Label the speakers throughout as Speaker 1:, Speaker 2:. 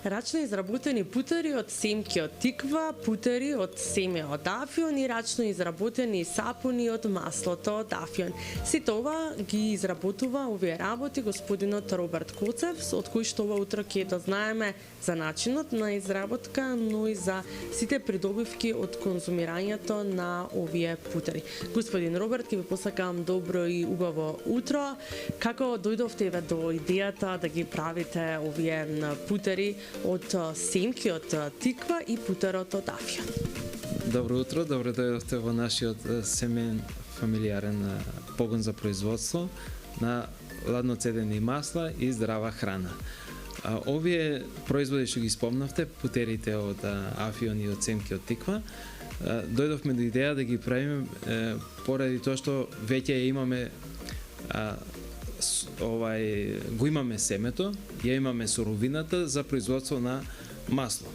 Speaker 1: рачно изработени путери од семки од тиква, путери од семе од афион и рачно изработени сапуни од маслото од афион. Сите ова ги изработува овие работи господинот Роберт Коцев, од кој што ова утро ќе дознаеме за начинот на изработка, но и за сите придобивки од конзумирањето на овие путери. Господин Роберт, ќе ви посакам добро и убаво утро. Како дојдовте еве до идејата да ги правите овие путери од семки од тиква и путерот од афион?
Speaker 2: Добро утро, добро дојдовте во нашиот семеен фамилиарен погон за производство на ладноцедени масла и здрава храна. Овие производи што ги спомнавте, путерите од афион и од семки од тиква, дојдовме до идеја да ги правиме поради тоа што веќе имаме го имаме семето, ја имаме суровината за производство на масло.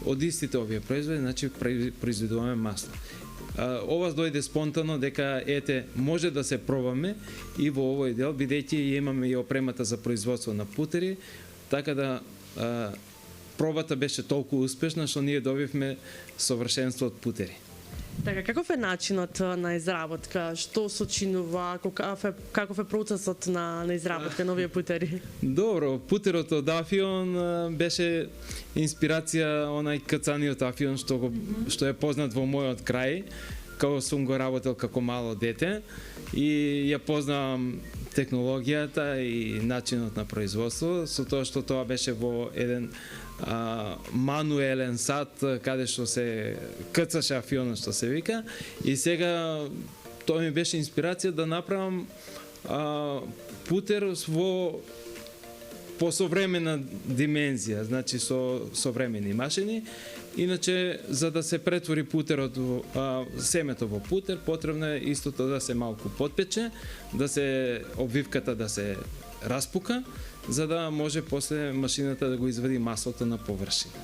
Speaker 2: Од истите овие производи, значи произведуваме масло. Ова дојде спонтано дека може да се пробаме и во овој дел, бидејќи имаме и опремата за производство на путери, така да пробата беше толку успешна што ние добивме совршенство од путери.
Speaker 1: Така, каков е начинот на изработка? Што сочинува? Каков е процесот на изработка на овие путери?
Speaker 2: Добро, путерот од афион беше инспирација онај кацаниот афион што е познат во мојот крај, кога сум го работел како мало дете и ја познавам технологијата и начинот на производство, со тоа што тоа беше во еден мануелен сад каде што се кцаше афионот што се вика, и сега тоа ми беше инспирација да направам путер по современа димензија, значи со современи машини. Иначе, за да се претвори путерот, семето во путер, потребно е истото да се малку потпече, да се обвивката да се распука, за да може после машината да го извади маслото на површина.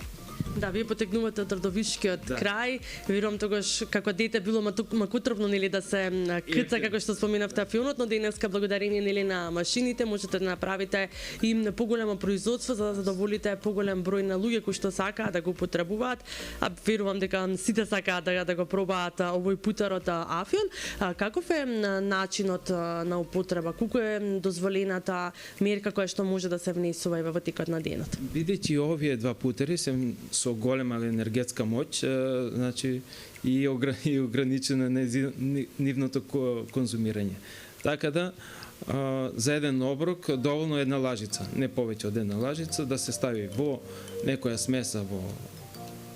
Speaker 1: Да, вие потекнувате од родовишкиот крај. Верувам тогаш како дете било макутрбно нели да се кца како што споменавте афионот, но денеска благодарение нели на машините можете да направите и поголемо производство за да задоволите поголем број на луѓе кои што сакаат да го потребуваат. А верувам дека сите сакаат да го пробаат овој путер од афион. Каков е начинот на употреба? Колку е дозволената мерка која што може да се внесува во текот на денот?
Speaker 2: Бидејќи овие два путери се со голема енергетска моќ, значи и ограничено нивното конзумирање. Така да за еден оброк доволно една лажица, не повеќе од една лажица, да се стави во некоја смеса во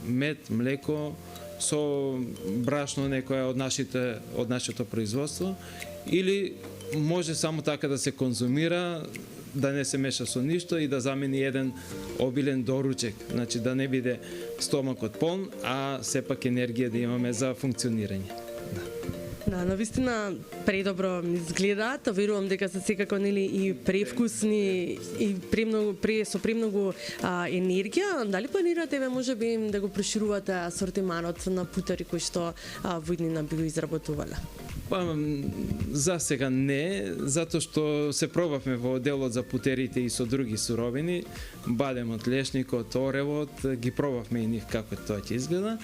Speaker 2: мед, млеко, со брашно некоја од нашето производство, или може само така да се конзумира, да не се меша со ништо и да замени еден обилен доручек, значи да не биде стомакот полн, а сепак енергија да имаме за функционирање.
Speaker 1: Да, навистина предобро изгледаат, верувам дека се секако нели и превкусни и со премногу енергија. Дали планирате можеби да го проширувате асортиманот на путери кои што во иднина би го изработувале?
Speaker 2: За сега не, затоа што се пробавме во делот за путерите и со други суровини, бадемот, лешникот, оревот, ги пробавме и нив како тоа ќе изгледа.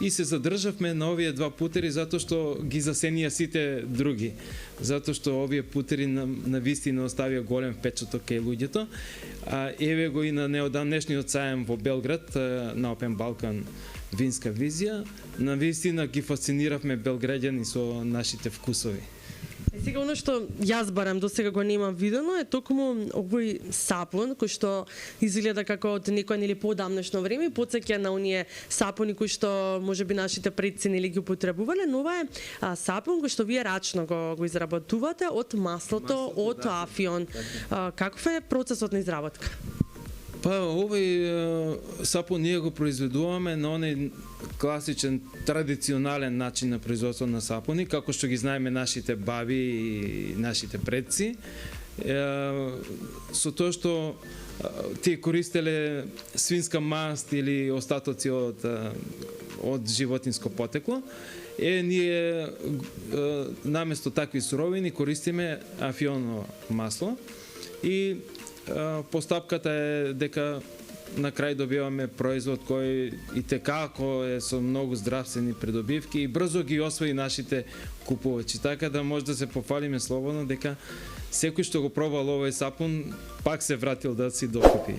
Speaker 2: И се задржавме на овие два путери затоа што ги засенија сите други. Затоа што овие путери на вистина оставија голем впечаток кај луѓето. Еве го и на неодамнешниот саем во Белград, на Open Balkan винска визија. На вистина ги фасциниравме белграѓани со нашите вкусови.
Speaker 1: Сега оно што јас барам до сега го немам видено е токму овој сапун кој што изгледа како од некој нели поодамнешно време, потсеќа на оние сапуни кои што можеби нашите предци нели ги употребувале, но ова е сапун кој што вие рачно го изработувате од маслото од афион. Каков е процесот на изработка?
Speaker 2: Овој сапун ние го произведуваме на оној класичен, традиционален начин на производство на сапуни, како што ги знаеме нашите баби и нашите предци. Со тоа што тие користеле свинска маст или остатоци од животинско потекло, ние наместо такви суровини користиме афионово масло и постапката е дека на крај добиваме производ кој и текако е со многу здравствени придобивки и брзо ги освои нашите купувачи. Така да може да се пофалиме слободно дека секој што го пробал овој сапун пак се вратил да си докупи.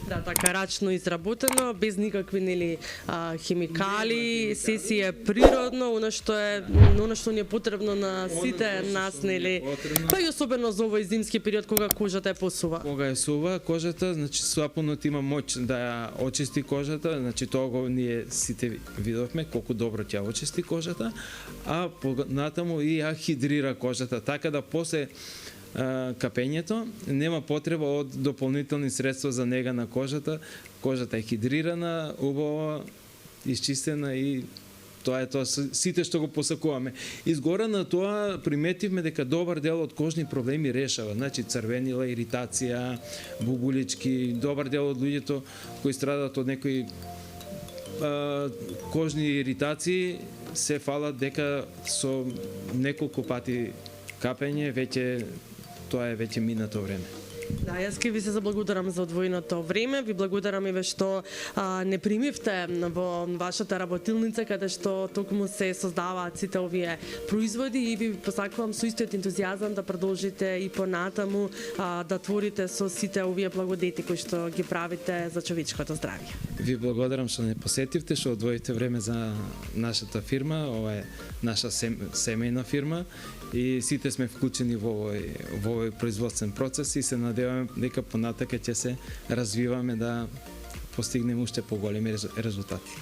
Speaker 1: Да, така рачно изработено, без никакви химикали, се си е природно, она што ни е потребно на сите нас, нели? Па и особено за овој зимски период кога кожата е посува.
Speaker 2: Кога е сува кожата, значи сапунот има моќ да ја очисти кожата, значи тоа го ние сите видовме колку добро ќе очисти кожата, а понатаму и ја хидрира кожата, така да после капењето нема потреба од дополнителни средства за нега на кожата. Кожата е хидрирана, убаво исчистена и тоа е тоа сите што го посакуваме. Изгора на тоа приметивме дека добар дел од кожни проблеми решава, значи црвенила, иритација, бубулички, добар дел од луѓето кои страдат од некои кожни иритации се фалат дека со неколку пати капење веќе тоа е веќе минато време.
Speaker 1: Да, јас ке ви се заблагодарам за одвоеното време, ви благодарам и ве што не примивте во вашата работилница каде што токму се создаваат сите овие производи и ви посакувам со истиот ентузијазам да продолжите и понатаму да творите со сите овие благодети кои што ги правите за човечкото здравје.
Speaker 2: Ви благодарам што не посетивте, што одвоите време за нашата фирма, ова е наша семејна фирма и сите сме вклучени во овој производствен процес и се надеваме дека понатака ќе се развиваме да постигнеме уште поголеми резултати.